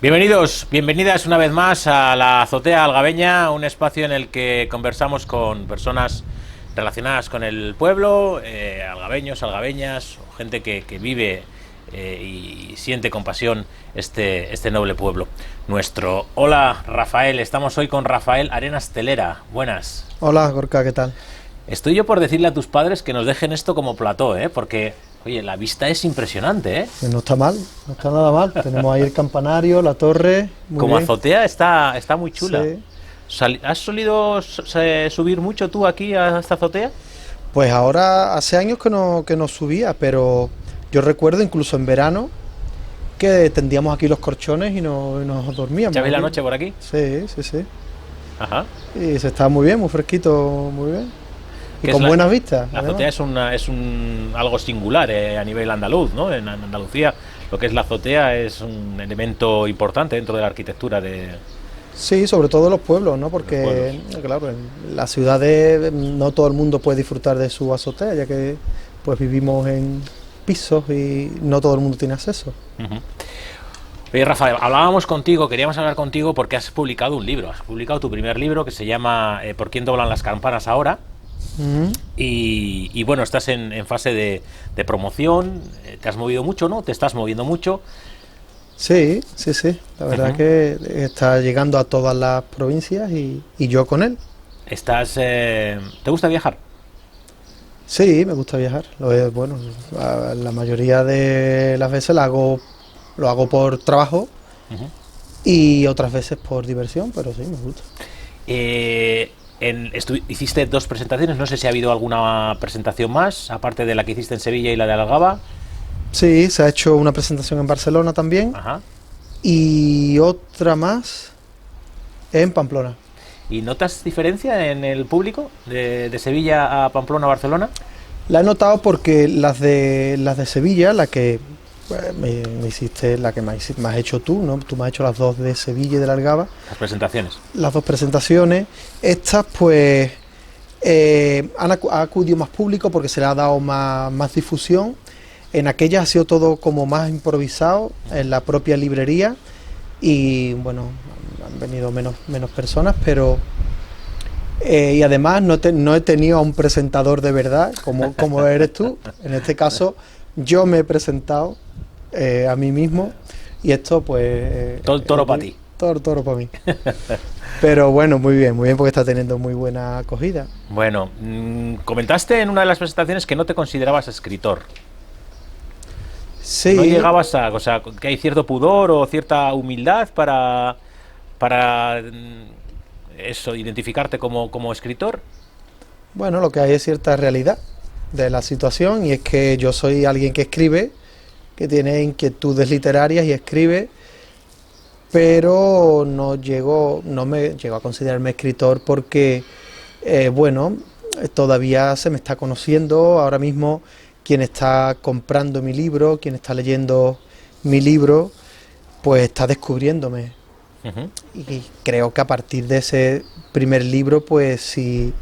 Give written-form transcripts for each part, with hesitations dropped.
Bienvenidos, bienvenidas una vez más a la Azotea Algabeña, un espacio en el que conversamos con personas relacionadas con el pueblo, algabeños, algabeñas, gente que vive y siente con pasión este noble pueblo nuestro. Hola Rafael, estamos hoy con Rafael Arenas Telera. Buenas. Hola Gorka, ¿qué tal? Estoy yo por decirle a tus padres que nos dejen esto como plató, porque, oye, la vista es impresionante, Pues no está mal, no está nada mal. Tenemos ahí el campanario, la torre. Muy Como bien. azotea está muy chula. Sí. ¿Has solido subir mucho tú aquí a esta azotea? Pues ahora hace años que no subía, pero yo recuerdo incluso en verano que tendíamos aquí los colchones y nos dormíamos. ¿Ya veis la aquí. noche por aquí? Sí, sí, sí. Ajá. Y se está muy bien, muy fresquito, muy bien. Y Que con es buenas vistas. La además. azotea es algo singular a nivel andaluz, ¿no? En Andalucía lo que es la azotea es un elemento importante dentro de la arquitectura de Sí, sobre todo en los pueblos, ¿no? los Porque, pueblos. claro, en las ciudades no todo el mundo puede disfrutar de su azotea, ya que pues vivimos en pisos y no todo el mundo tiene acceso. Ujú. Oye, Rafael, hablábamos contigo, queríamos hablar contigo porque has publicado un libro. Has publicado tu primer libro que se llama ¿Por quién doblan las campanas ahora? Ujú. Y bueno, estás en fase de promoción, te has movido mucho, ¿no? Te estás moviendo mucho. Sí, sí, sí. La verdad Ujú. que está llegando a todas las provincias y yo con él. ¿Te gusta viajar? Sí, me gusta viajar. Bueno, la mayoría de las veces lo hago por trabajo Ujú. y otras veces por diversión, pero sí, me gusta. Eh, Hiciste dos presentaciones, no sé si ha habido alguna presentación más, aparte de la que hiciste en Sevilla y la de Algaba. Sí, se ha hecho una presentación en Barcelona también Ajá. y otra más en Pamplona. ¿Y notas diferencia en el público de Sevilla a Pamplona a Barcelona? La he notado porque las de Sevilla, la que me hiciste, la que me has hecho tú, ¿no? Tú me has hecho las dos de Sevilla y de la Algaba, Las presentaciones. las dos presentaciones. Estas, pues, ha acudido más público porque se le ha dado más difusión. En aquellas ha sido todo como más improvisado en la propia librería y, bueno, han venido menos personas, pero y además no he tenido a un presentador de verdad, como eres tú. En este caso, yo me he presentado a mí mismo y esto, pues, Todo el toro para ti. Toro para mí. Pero bueno, muy bien, porque está teniendo muy buena acogida. Bueno, comentaste en una de las presentaciones que no te considerabas escritor. No Sí, llegabas o sea, que hay cierto pudor o cierta humildad para eso, identificarte como escritor. bueno, lo que hay es cierta realidad de la situación y es que yo soy alguien que escribe, que tiene inquietudes literarias y escribe, pero no me llego a considerarme escritor porque, bueno, todavía se me está conociendo. Ahora mismo quien está comprando mi libro, quien está leyendo mi libro, pues está descubriéndome. Ujú. Y creo que a partir de ese primer libro, pues si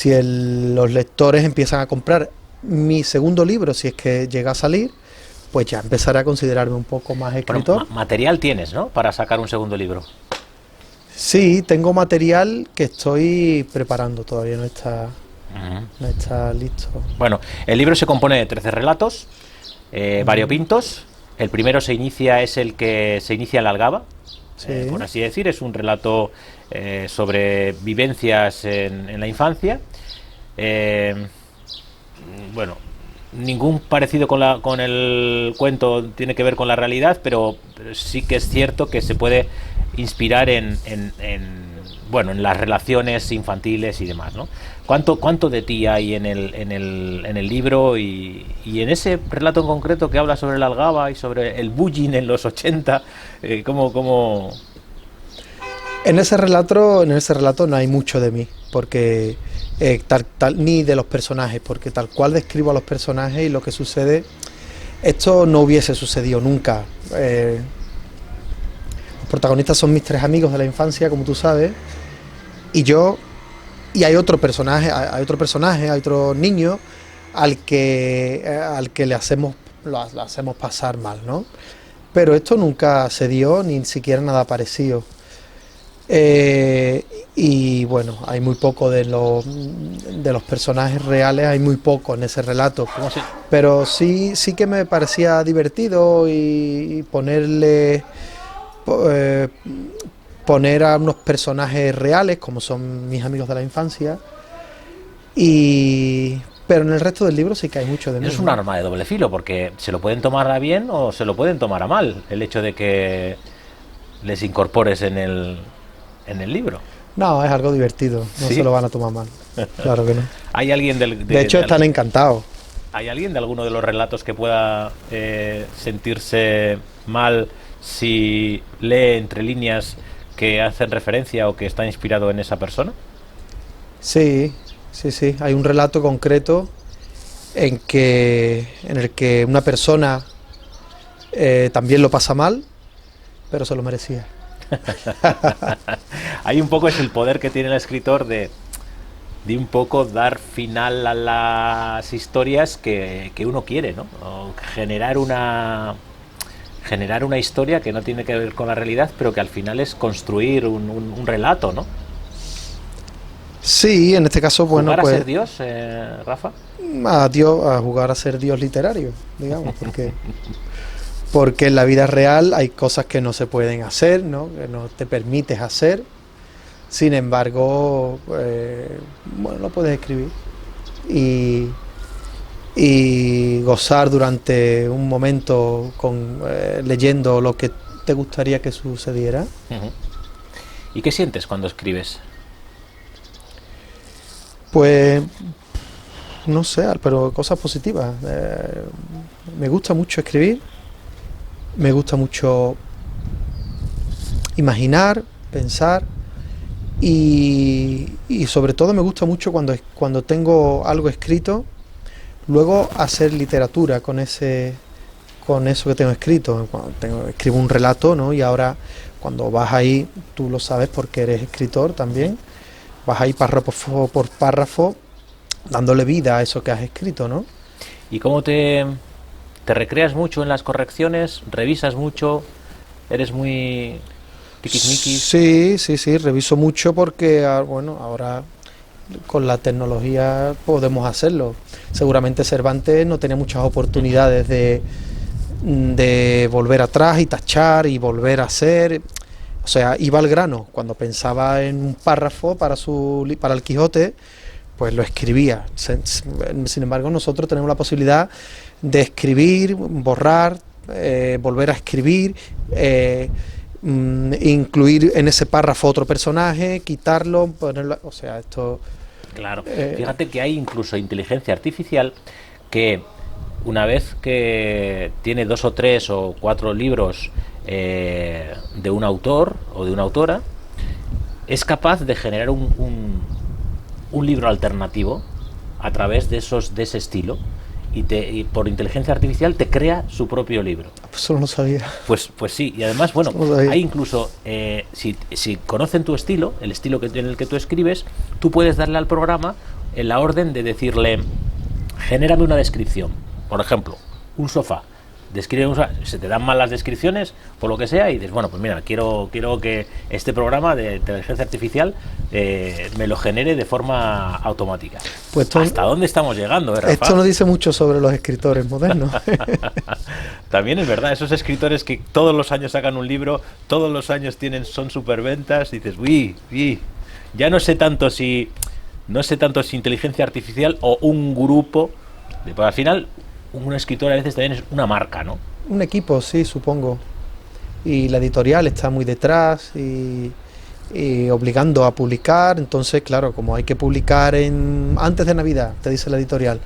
los lectores empiezan a comprar mi segundo libro, si es que llega a salir, pues ya empezaré a considerarme un poco más Bueno, escritor. material tienes, ¿no? Para sacar un segundo libro. Sí, tengo material que estoy preparando, todavía Ujú. no está listo. Bueno, el libro se compone de 13 relatos, variopintos. El primero es el que se inicia en la Algaba, Sí, por así decir. Es un relato sobre vivencias en la infancia. Eh, bueno, ningún parecido con el cuento tiene que ver con la realidad, pero sí que es cierto que se puede inspirar bueno, en las relaciones infantiles y demás, ¿no? ¿Cuánto de ti hay en el libro y en ese relato en concreto que habla sobre la algaba y sobre el bullying en los 80? ¿Cómo? en ese relato no hay mucho de mí, porque ni de los personajes, porque tal cual describo a los personajes y lo que sucede, esto no hubiese sucedido nunca. Los protagonistas son mis tres amigos de la infancia, como tú sabes, y yo, y hay otro niño al que le hacemos pasar mal, ¿no? pero esto nunca se dio, ni siquiera nada parecido. Y bueno, hay muy poco de los personajes reales, hay muy poco en ese relato. Pero sí que me parecía divertido y poner a unos personajes reales, como son mis amigos de la infancia, pero en el resto del libro sí que hay mucho de mí. Es un arma de doble filo, porque se lo pueden tomar a bien o se lo pueden tomar a mal, el hecho de que les incorpores en el libro. No, es algo divertido, no se lo van a tomar mal, claro que no. ¿Hay alguien de hecho están encantados. ¿Hay alguien de alguno de los relatos que pueda sentirse mal si lee entre líneas que hacen referencia o que está inspirado en esa persona? Sí, hay un relato concreto en el que una persona también lo pasa mal, pero se lo merecía. Hay un poco, es el poder que tiene el escritor de un poco dar final a las historias que uno quiere, ¿no? O generar una historia que no tiene que ver con la realidad, pero que al final es construir un relato, ¿no? Sí, en este caso, bueno, ¿Jugar a ser Dios, Rafa? A jugar a ser Dios literario, digamos, porque en la vida real hay cosas que no se pueden hacer, ¿no? Que no te permites hacer. Sin embargo, bueno, lo puedes escribir y gozar durante un momento leyendo lo que te gustaría que sucediera. Uh-huh. ¿Y qué sientes cuando escribes? Pues no sé, pero cosas positivas. Me gusta mucho escribir, me gusta mucho imaginar, pensar y sobre todo me gusta mucho cuando tengo algo escrito, luego hacer literatura con eso que tengo escrito. Escribo un relato, ¿no? Y ahora cuando vas ahí, tú lo sabes porque eres escritor también, vas ahí párrafo por párrafo dándole vida a eso que has escrito, ¿no? ¿Y cómo te recreas mucho en las correcciones? ¿Revisas mucho? ¿Eres muy tiquismiquis? Sí, reviso mucho porque, bueno, ahora con la tecnología podemos hacerlo. Seguramente Cervantes no tenía muchas oportunidades de volver atrás y tachar y volver a hacer. O sea, iba al grano. Cuando pensaba en un párrafo para el Quijote, pues lo escribía. Sin embargo, nosotros tenemos la posibilidad de escribir, borrar, volver a escribir, incluir en ese párrafo otro personaje, quitarlo, ponerlo. O sea, esto. Claro. Fíjate que hay incluso inteligencia artificial que, una vez que tiene 2 o 3 o 4 libros de un autor o de una autora, es capaz de generar un libro alternativo a través de ese estilo y por inteligencia artificial te crea su propio libro. Pues eso no lo sabía. Pues sí, y además, bueno, hay incluso, si conocen tu estilo, el estilo en el que tú escribes, tú puedes darle al programa en la orden de decirle, genérame una descripción. Por ejemplo, un sofá. Se te dan mal las descripciones, por lo que sea, y dices, bueno, pues mira, quiero que este programa de inteligencia artificial me lo genere de forma automática. Pues ¿hasta dónde estamos llegando, Rafa? Esto nos dice mucho sobre los escritores modernos. También es verdad, esos escritores que todos los años sacan un libro, todos los años son superventas, y dices, uy, ya no sé tanto si inteligencia artificial o un grupo, pues al final un escritor a veces también es una marca, ¿no? Un equipo, sí, supongo. Y la editorial está muy detrás y obligando a publicar. Entonces, claro, como hay que publicar antes de Navidad, te dice la editorial,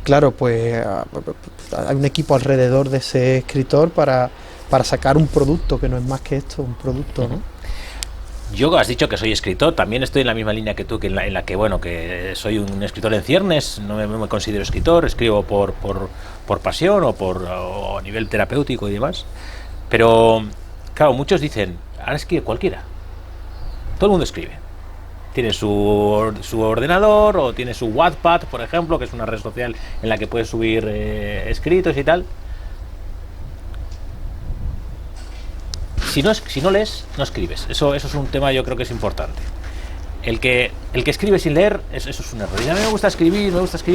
claro, pues hay un equipo alrededor de ese escritor para sacar un producto que no es más que esto, un producto, ¿no? Yo has dicho que soy escritor, también estoy en la misma línea que tú, que en la que, bueno, que soy un escritor en ciernes, no me considero escritor, escribo por pasión o a nivel terapéutico y demás. Pero, claro, muchos dicen, ahora escribe cualquiera. Todo el mundo escribe. Tiene su ordenador o tiene su Wattpad, por ejemplo, que es una red social en la que puedes subir escritos y tal. si no lees, no escribes. Eso es un tema, yo creo que es importante. El que escribe sin leer, eso es un error. Y a mí me gusta escribir,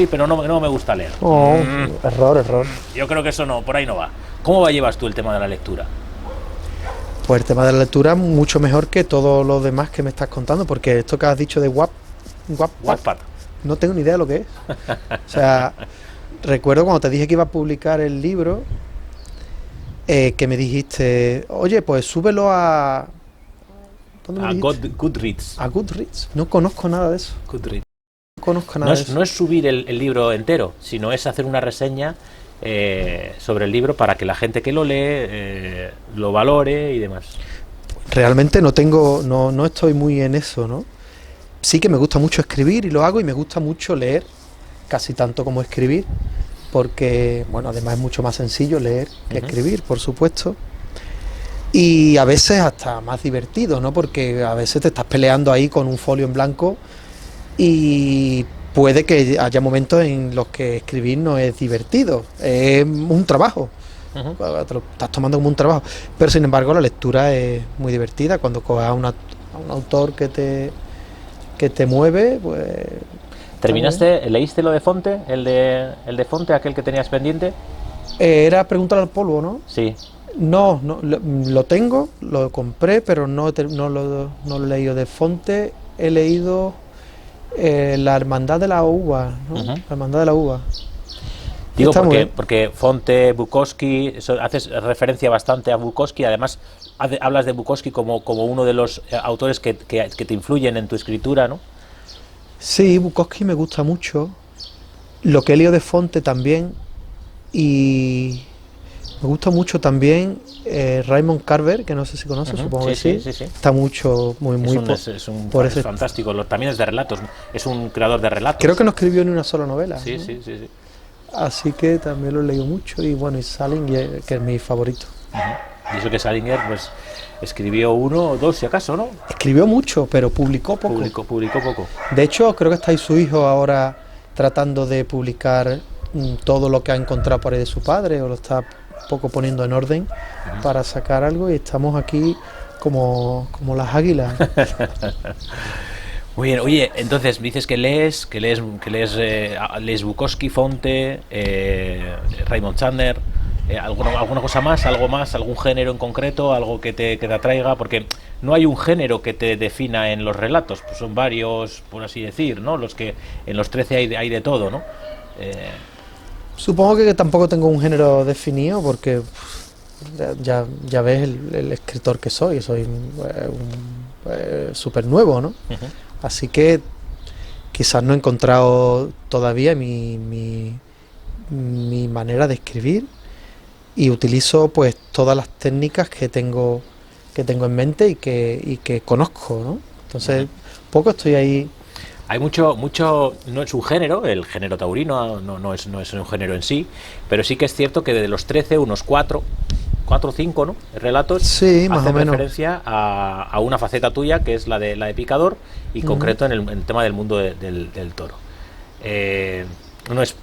pero no me gusta leer. Error. Yo creo que eso no, por ahí no va. ¿Cómo llevas tú el tema de la lectura? Pues el tema de la lectura mucho mejor que todo lo demás que me estás contando, porque esto que has dicho de Wattpad, no tengo ni idea de lo que es. O sea, recuerdo cuando te dije que iba a publicar el libro, que me dijiste, oye, pues súbelo a... Goodreads. A Goodreads. No conozco nada de eso. Goodreads. No conozco nada de eso. No es subir el libro entero, sino es hacer una reseña sobre el libro para que la gente que lo lee lo valore y demás. Realmente no estoy muy en eso, ¿no? Sí que me gusta mucho escribir y lo hago, y me gusta mucho leer, casi tanto como escribir, porque, bueno, además es mucho más sencillo leer que escribir, por supuesto. Y a veces hasta más divertido, ¿no? Porque a veces te estás peleando ahí con un folio en blanco y puede que haya momentos en los que escribir no es divertido, es un trabajo. Te lo estás tomando como un trabajo, pero sin embargo la lectura es muy divertida cuando coges a un autor que te mueve, pues... ¿Leíste lo de Fonte? ¿El de Fonte, aquel que tenías pendiente? Era Preguntar al polvo, ¿no? Sí. No, lo tengo, lo compré, pero no lo he leído. De Fonte he leído La Hermandad de la Uva, ¿no? La Hermandad de la Uva. Digo porque Fonte, Bukowski, haces referencia bastante a Bukowski, además hablas de Bukowski como uno de los autores que te influyen en tu escritura, ¿no? Sí, Bukowski me gusta mucho, lo que he leído de Fonte también, y me gusta mucho también Raymond Carver, que no sé si conoces, supongo que sí. Está mucho, muy es fantástico, también es de relatos, es un creador de relatos. Creo que no escribió ni una sola novela. Sí, ¿no? Sí. Así que también lo he leído mucho, y bueno, y Salinger, que es mi favorito. Y eso que Salinger, pues, escribió uno o dos, si acaso, ¿no? Escribió mucho, pero publicó poco. Publicó poco. De hecho, creo que está ahí su hijo ahora tratando de publicar todo lo que ha encontrado por ahí de su padre, o lo está poco poniendo en orden para sacar algo, y estamos aquí como las águilas. Muy bien, oye, entonces dices que lees Bukowski, Fonte, Raymond Chandler, alguna cosa más, algún género en concreto, algo que te atraiga, porque no hay un género que te defina en los relatos, pues son varios, por así decir, ¿no? Los que en los 13 hay de todo, ¿no? Supongo que tampoco tengo un género definido, porque ya ves el escritor que soy súper nuevo, ¿no? Así que quizás no he encontrado todavía mi manera de escribir, y utilizo pues todas las técnicas que tengo en mente y que conozco, ¿no? Entonces, poco estoy ahí. Hay mucho, no es un género, el género taurino no es un género en sí, pero sí que es cierto que de los 13, unos 4 o 5, ¿no? Relatos, sí, más hacen o menos referencia a una faceta tuya, que es la de picador, y concreto en el tema del mundo del toro.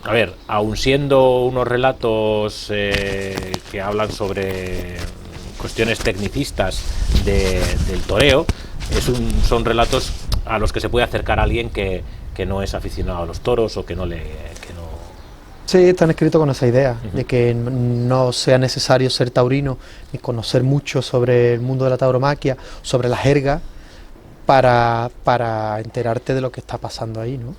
A ver, aun siendo unos relatos que hablan sobre cuestiones tecnicistas del toreo, son relatos a los que se puede acercar a alguien que no es aficionado a los toros, o que no. Sí, están escritos con esa idea de que no sea necesario ser taurino ni conocer mucho sobre el mundo de la tauromaquia, sobre la jerga, para enterarte de lo que está pasando ahí, ¿no?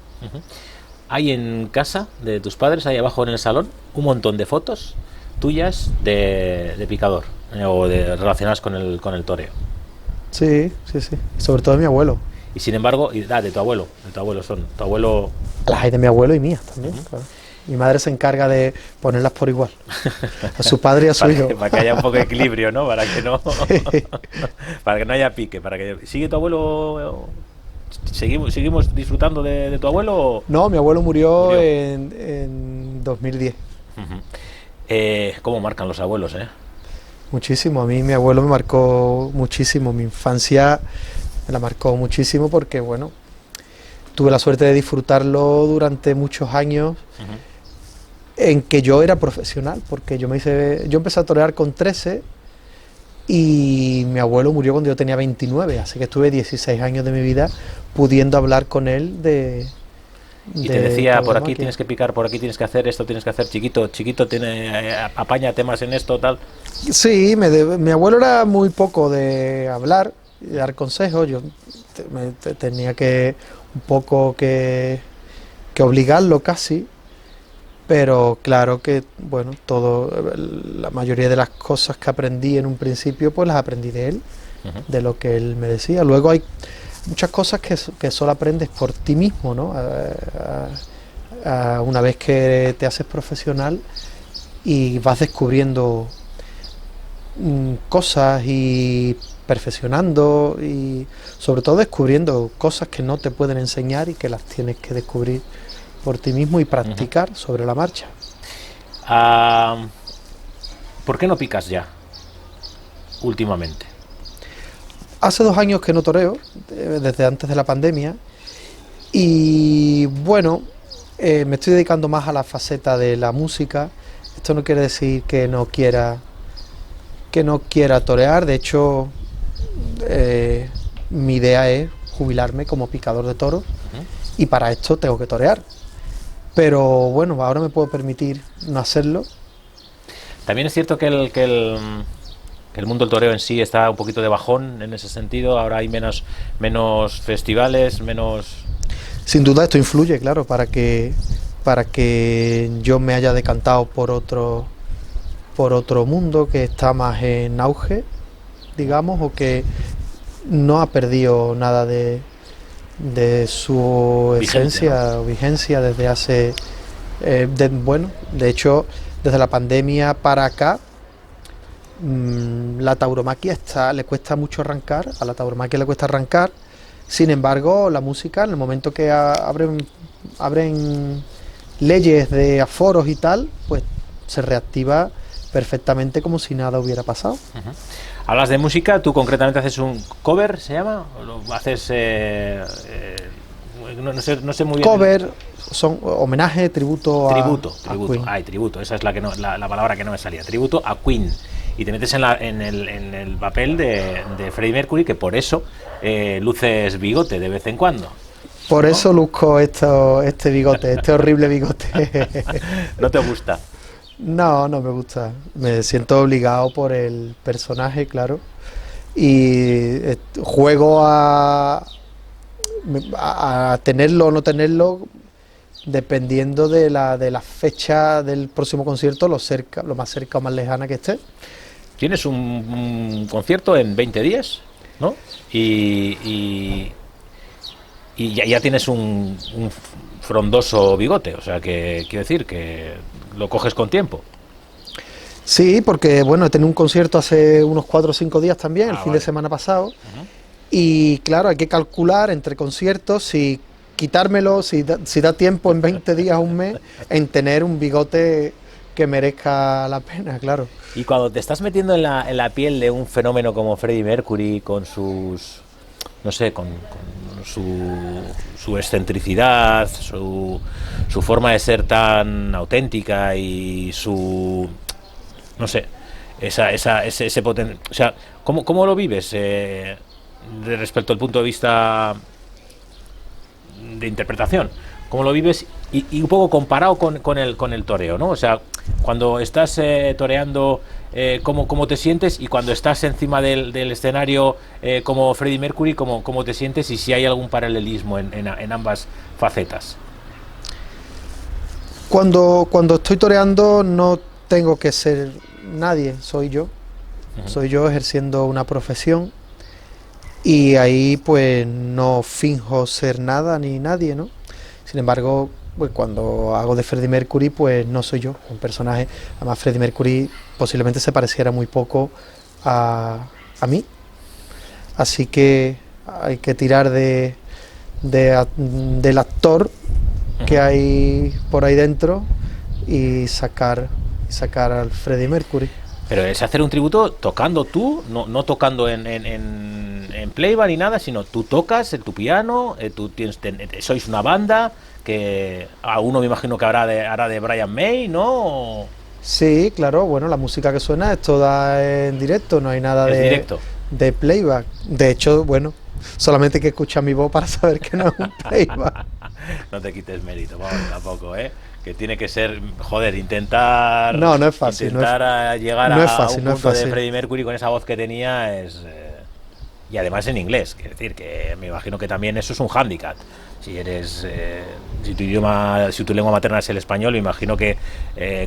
Hay en casa de tus padres, ahí abajo en el salón, un montón de fotos tuyas de picador, o relacionadas con el toreo. Sí, sobre todo de mi abuelo. Y sin embargo, de tu abuelo son, tu abuelo... Las hay de mi abuelo y mías también, claro. Mi madre se encarga de ponerlas por igual, a su padre y a su hijo. Para que haya un poco de equilibrio, ¿no? Para que no haya pique. ¿Sigue tu abuelo? ¿Seguimos disfrutando de tu abuelo? No, mi abuelo murió en 2010. ¿Cómo marcan los abuelos, Muchísimo. A mí mi abuelo me marcó muchísimo. Mi infancia me la marcó muchísimo, porque, bueno, tuve la suerte de disfrutarlo durante muchos años. En que yo era profesional, porque yo empecé a torear con 13, y mi abuelo murió cuando yo tenía 29, así que estuve 16 años de mi vida pudiendo hablar con él y te decía, por aquí tauromaquia. tienes que picar, por aquí tienes que hacer esto, tienes que hacer chiquito, chiquito, apaña temas en esto, tal. Sí, mi abuelo era muy poco de hablar y dar consejos. Yo tenía que un poco que obligarlo casi, pero claro que, bueno, la mayoría de las cosas que aprendí en un principio, pues las aprendí de él, de lo que él me decía. Luego hay muchas cosas que solo aprendes por ti mismo, ¿no? Una vez que te haces profesional y vas descubriendo cosas y perfeccionando y sobre todo descubriendo cosas que no te pueden enseñar y que las tienes que descubrir por ti mismo y practicar sobre la marcha. ¿Por qué no picas ya últimamente? Hace 2 años que no toreo, desde antes de la pandemia, y bueno, me estoy dedicando más a la faceta de la música. Esto no quiere decir que no quiera torear. De hecho, mi idea es jubilarme como picador de toros y para esto tengo que torear. Pero bueno, ahora me puedo permitir no hacerlo. También es cierto que el mundo del toreo en sí está un poquito de bajón en ese sentido. Ahora hay menos festivales, menos... Sin duda esto influye, claro, para que yo me haya decantado por otro mundo que está más en auge, digamos, o que no ha perdido nada de su esencia o vigencia desde hace... de hecho, desde la pandemia para acá, la tauromaquia le cuesta mucho arrancar, a la tauromaquia le cuesta arrancar. Sin embargo, la música, en el momento que abren leyes de aforos y tal, pues se reactiva perfectamente como si nada hubiera pasado. Hablas de música, tú concretamente haces un cover, ¿se llama? ¿O lo haces? No sé muy bien. Cover, son homenaje, tributo a Queen. Ay, tributo, esa es la palabra que no me salía. Tributo a Queen. Y te metes en el papel de Freddie Mercury, que por eso luces bigote de vez en cuando. Por eso luzco este bigote, este horrible bigote. ¿No te gusta? No, no me gusta. Me siento obligado por el personaje, claro. Y juego a tenerlo o no tenerlo dependiendo de la fecha del próximo concierto, lo más cerca o más lejana que esté. Tienes un concierto en 20 días, ¿no? Y ya tienes un frondoso bigote, o sea que quiero decir que lo coges con tiempo. Sí, porque bueno, he tenido un concierto hace unos 4 o 5 días también, el fin de semana pasado, y claro, hay que calcular entre conciertos si quitármelo, si da tiempo en 20 días, un mes, en tener un bigote que merezca la pena, claro. Y cuando te estás metiendo en la piel de un fenómeno como Freddie Mercury, con sus, no sé, con su excentricidad, su forma de ser tan auténtica y su, no sé, ese potencial, o sea, ¿cómo lo vives respecto al punto de vista de interpretación? ¿Cómo lo vives? Y un poco comparado con el toreo, ¿no? O sea, cuando estás toreando, ¿cómo te sientes? Y cuando estás encima del escenario como Freddie Mercury, ¿cómo te sientes? Y si hay algún paralelismo en ambas facetas. Cuando estoy toreando no tengo que ser nadie, soy yo. Soy yo ejerciendo una profesión y ahí pues no finjo ser nada ni nadie, ¿no? Sin embargo, pues cuando hago de Freddie Mercury, pues no soy yo, un personaje. Además, Freddie Mercury posiblemente se pareciera muy poco a mí. Así que hay que tirar del actor que hay por ahí dentro y sacar al Freddie Mercury. Pero es hacer un tributo tocando tú, no tocando en playback ni nada, sino tú tocas en tu piano, sois una banda, que a uno me imagino que hará de Brian May, ¿no? Sí, claro, bueno, la música que suena es toda en directo, no hay nada Es directo. de playback. De hecho, bueno, solamente hay que escuchar mi voz para saber que no es un playback. No te quites mérito, vamos, tampoco, ¿eh? Que tiene que ser, joder, intentar, No, no es fácil, intentar llegar no es a un fácil, no es punto de fácil. Freddie Mercury con esa voz que tenía es... y además en inglés, quiere decir que me imagino que también eso es un hándicap. Si eres, si tu idioma, si tu lengua materna es el español, me imagino que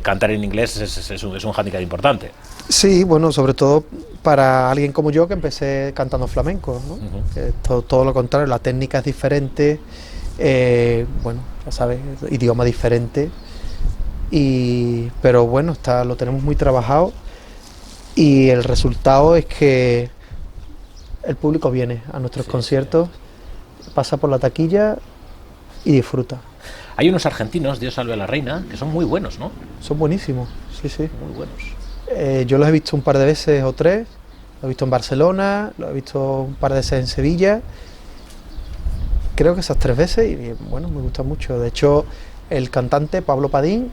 cantar en inglés es un hándicap importante. Sí, bueno, sobre todo para alguien como yo que empecé cantando flamenco, ¿no? Que todo lo contrario, la técnica es diferente, bueno, ya sabes, idioma diferente, pero bueno, lo tenemos muy trabajado y el resultado es que el público viene a nuestros conciertos, pasa por la taquilla y disfruta. Hay unos argentinos, Dios salve a la reina, que son muy buenos, ¿no? Son buenísimos, sí, sí. Muy buenos. Yo los he visto un par de veces o tres, lo he visto en Barcelona, lo he visto un par de veces en Sevilla, creo que esas 3 veces y bueno, me gusta mucho. De hecho, el cantante Pablo Padín,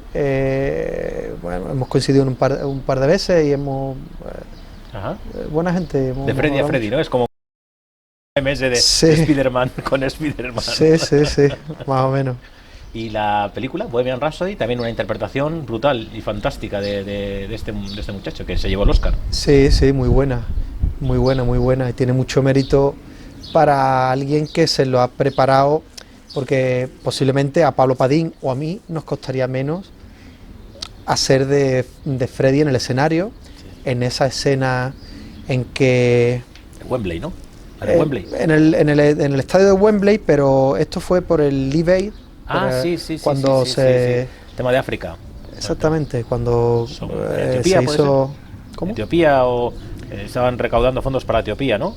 bueno, hemos coincidido un par de veces y hemos... Ajá. Buena gente. De Freddy a Freddy, ¿no? Es como MS de Spider-Man con Spider-Man. Sí, sí, sí, más o menos. Y la película, Bohemian Rhapsody, también una interpretación brutal y fantástica de este muchacho que se llevó el Oscar. Sí, sí, muy buena, muy buena, muy buena. Y tiene mucho mérito para alguien que se lo ha preparado, porque posiblemente a Pablo Padín o a mí nos costaría menos hacer de Freddy en el escenario, en esa escena en que... Wembley, ¿no? ¿De Wembley? En el estadio de Wembley, pero esto fue por el Live Aid. Sí. Cuando se... Tema de África. Exactamente, cuando Etiopía, se hizo... ¿Cómo? Etiopía o estaban recaudando fondos para Etiopía, ¿no?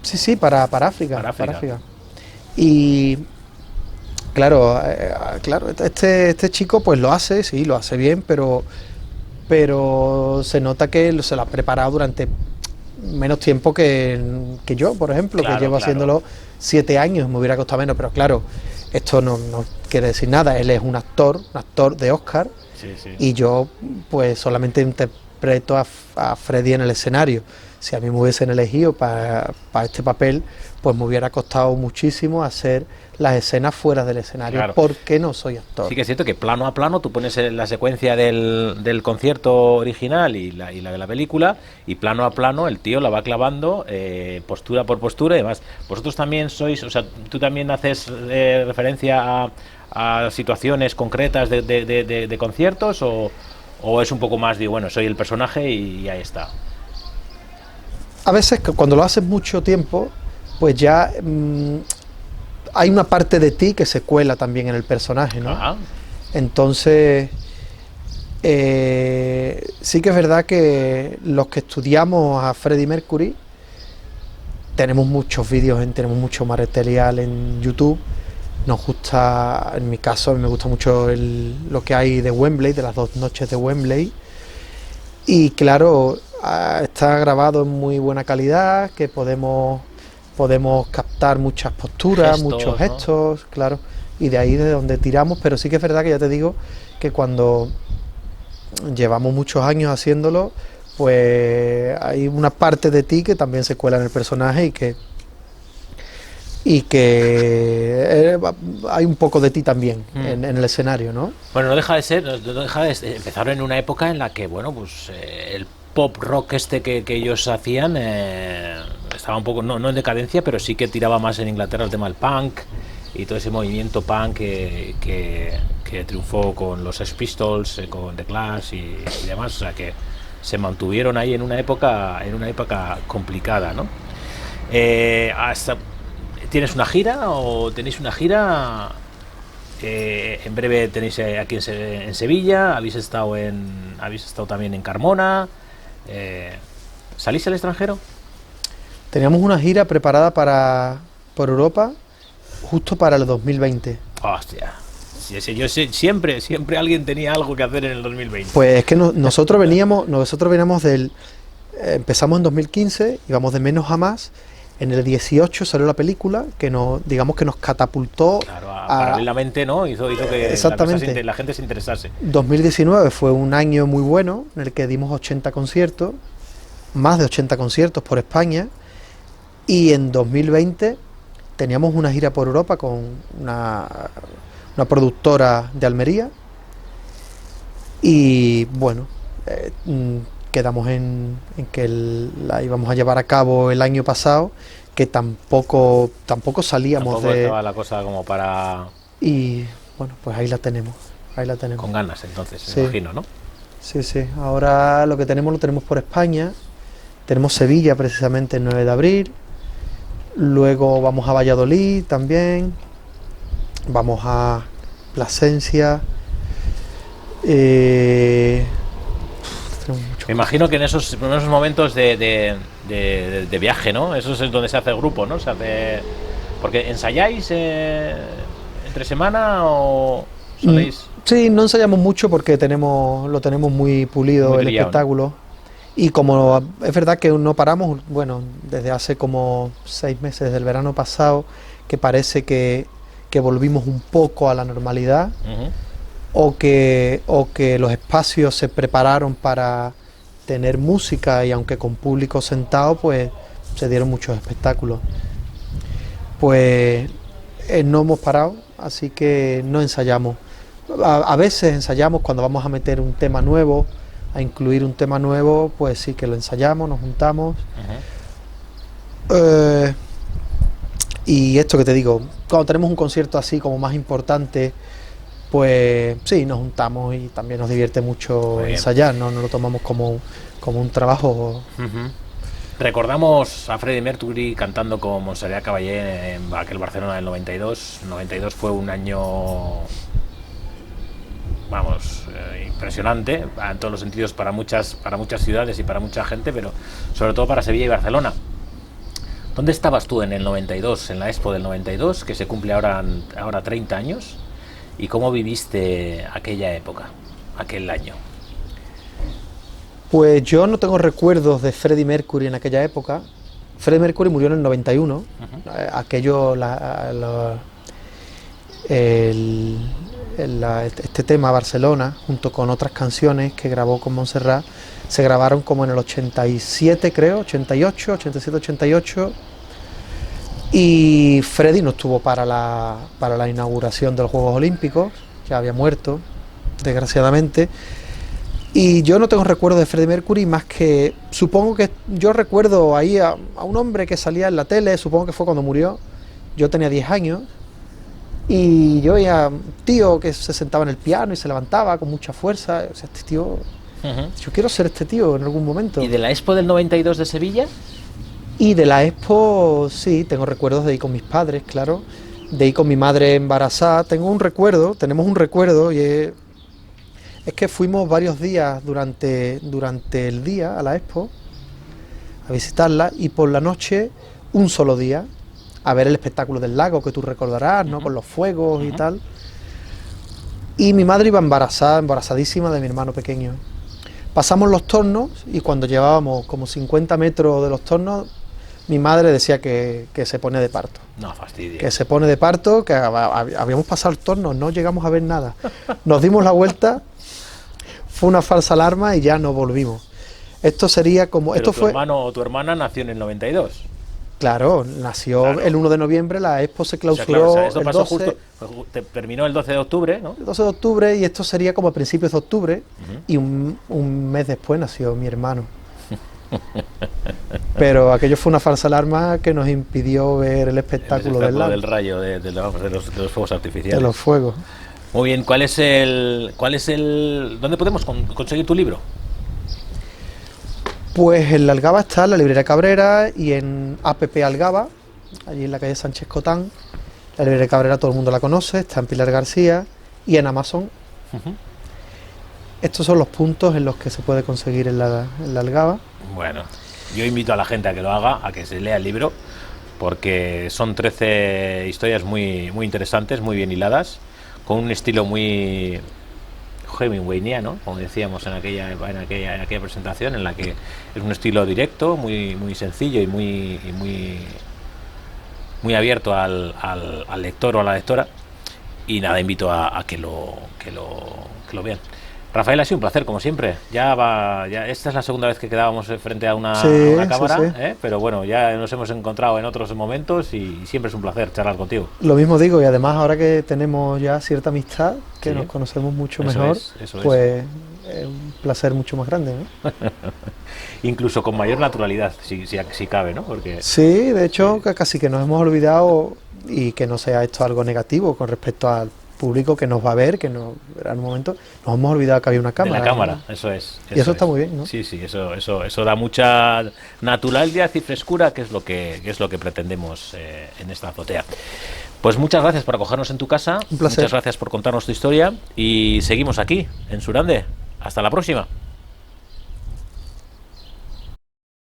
Sí, para África. Para África. Y claro, este chico pues lo hace, sí, lo hace bien, pero se nota que se lo ha preparado durante menos tiempo que yo, por ejemplo, que llevo haciéndolo 7 años, me hubiera costado menos, pero claro, esto no quiere decir nada, él es un actor de Oscar, y yo pues solamente interpreto a Freddy en el escenario. Si a mí me hubiesen elegido para este papel, pues me hubiera costado muchísimo hacer las escenas fuera del escenario, porque no soy actor. Sí que es cierto que plano a plano tú pones la secuencia del concierto original y la de la película, y plano a plano el tío la va clavando postura por postura y demás. ¿Vosotros también sois, o sea, tú también haces referencia a situaciones concretas de conciertos o es un poco más de, bueno, soy el personaje y ahí está? A veces cuando lo haces mucho tiempo, pues ya hay una parte de ti que se cuela también en el personaje, ¿no? Ajá. Entonces, sí que es verdad que los que estudiamos a Freddie Mercury tenemos muchos vídeos, tenemos mucho material en YouTube. Nos gusta, en mi caso, a mí me gusta mucho lo que hay de Wembley, de las 2 noches de Wembley. Y claro, está grabado en muy buena calidad, que podemos captar muchas posturas, muchos gestos, ¿no? Claro, y de ahí de donde tiramos, pero sí que es verdad que ya te digo que cuando llevamos muchos años haciéndolo, pues hay una parte de ti que también se cuela en el personaje y que hay un poco de ti también en el escenario, ¿no? Bueno, no deja de ser, empezaron en una época en la que, bueno, pues el pop rock que ellos hacían estaba un poco, no en decadencia, pero sí que tiraba más en Inglaterra el tema del punk y todo ese movimiento punk que triunfó con los Sex Pistols, con The Clash y demás, o sea que se mantuvieron ahí en una época complicada, ¿no? ¿Tienes una gira o tenéis una gira? En breve tenéis aquí en Sevilla, habéis estado también en Carmona. ¿Salís al extranjero? Teníamos una gira preparada por Europa justo para el 2020. Hostia, yo sé, siempre alguien tenía algo que hacer en el 2020. Pues es que nosotros veníamos empezamos en 2015, íbamos de menos a más, En el 18 salió la película que nos, digamos que nos catapultó Claro, paralelamente, ¿no? Hizo que exactamente. la gente se interesase. 2019 fue un año muy bueno en el que dimos 80 conciertos, más de 80 conciertos por España, y en 2020 teníamos una gira por Europa con una productora de Almería y bueno, quedamos en que la íbamos a llevar a cabo el año pasado, que tampoco salíamos Tampoco de... estaba la cosa como para... Y bueno, pues ahí la tenemos, Con ganas, entonces, sí. me imagino, ¿no? Sí, sí, ahora lo tenemos por España, tenemos Sevilla precisamente el 9 de abril, luego vamos a Valladolid también, vamos a Plasencia, Me imagino que en esos primeros momentos de viaje, ¿no? Eso es donde se hace el grupo, ¿no? Porque ensayáis entre semana o soléis... Sí, no ensayamos mucho porque lo tenemos muy pulido Muy el trillado, espectáculo. ¿No? Y como es verdad que no paramos, bueno, desde hace como 6 meses, desde el verano pasado, que parece que volvimos un poco a la normalidad, o que los espacios se prepararon para tener música y aunque con público sentado, pues se dieron muchos espectáculos. Pues no hemos parado, así que no ensayamos. A veces ensayamos cuando vamos a meter un tema nuevo, a incluir un tema nuevo, pues sí que lo ensayamos, nos juntamos. Y esto que te digo, cuando tenemos un concierto así como más importante, pues sí, nos juntamos y también nos divierte mucho ensayar, no lo tomamos como un trabajo. Recordamos a Freddie Mercury cantando con Montserrat Caballé en aquel Barcelona del 92. El 92 fue un año, vamos, impresionante en todos los sentidos para muchas ciudades y para mucha gente, pero sobre todo para Sevilla y Barcelona. ¿Dónde estabas tú en el 92, en la Expo del 92, que se cumple ahora 30 años? ¿Y cómo viviste aquella época, aquel año? Pues yo no tengo recuerdos de Freddie Mercury en aquella época. Freddie Mercury murió en el 91. Este tema, Barcelona, junto con otras canciones que grabó con Montserrat, se grabaron como en el 87, creo, 88, 87, 88. Y Freddie no estuvo para la inauguración de los Juegos Olímpicos, ya había muerto, desgraciadamente. Y yo no tengo recuerdos de Freddie Mercury más que, supongo que yo recuerdo ahí a un hombre que salía en la tele, supongo que fue cuando murió, yo tenía 10 años, y yo veía un tío que se sentaba en el piano y se levantaba con mucha fuerza, o sea, este tío, yo quiero ser este tío en algún momento. ¿Y de la Expo del 92 de Sevilla? Y de la Expo, sí, tengo recuerdos de ir con mis padres, claro, de ir con mi madre embarazada, tenemos un recuerdo, y es que fuimos varios días durante el día a la Expo a visitarla y por la noche un solo día a ver el espectáculo del lago que tú recordarás, ¿no? Con los fuegos y tal. Y mi madre iba embarazadísima de mi hermano pequeño. Pasamos los tornos y cuando llevábamos como 50 metros de los tornos, mi madre decía que se pone de parto. No, fastidia. Que se pone de parto, que habíamos pasado el torno, no llegamos a ver nada. Nos dimos la vuelta. Fue una falsa alarma y ya no volvimos. Esto sería como... Pero esto tu fue, hermano o tu hermana nació en el 92. Claro, nació el 1 de noviembre, la Expo se clausuró esto el pasó 12, terminó el 12 de octubre, ¿no? el 12 de octubre y esto sería como a principios de octubre y un mes después nació mi hermano. Pero aquello fue una falsa alarma que nos impidió ver el espectáculo del rayo, de los fuegos artificiales. De los fuegos. Muy bien, ¿cuál es el dónde podemos conseguir tu libro? Pues en la Algaba está en la librería Cabrera y en APP Algaba, allí en la calle Sánchez Cotán. La librería Cabrera todo el mundo la conoce, está en Pilar García y en Amazon. Estos son los puntos en los que se puede conseguir en la Algaba. Bueno, yo invito a la gente a que lo haga, a que se lea el libro, porque son 13 historias muy, muy interesantes, muy bien hiladas, con un estilo muy hemingwayniano, como decíamos en aquella presentación, en la que es un estilo directo, muy, muy sencillo y muy muy abierto al lector o a la lectora. Y nada, invito a que lo vean. Rafael, ha sido un placer, como siempre. Ya esta es la segunda vez que quedábamos frente a una cámara, sí. pero bueno, ya nos hemos encontrado en otros momentos y siempre es un placer charlar contigo. Lo mismo digo, y además ahora que tenemos ya cierta amistad, que Sí, nos conocemos mucho eso mejor, eso pues es un placer mucho más grande, ¿no? Incluso con mayor naturalidad, si cabe, ¿no? Porque Sí, de hecho, casi que nos hemos olvidado, y que no sea esto algo negativo con respecto al público que nos va a ver, que nos verá en un momento, nos hemos olvidado que había una cámara. de la cámara, ¿no? eso es. Y eso está muy bien, ¿no? Sí, eso da mucha naturalidad y frescura, que es lo que pretendemos en esta azotea. Pues muchas gracias por acogernos en tu casa. Un placer. Muchas gracias por contarnos tu historia y seguimos aquí, en Surande. Hasta la próxima.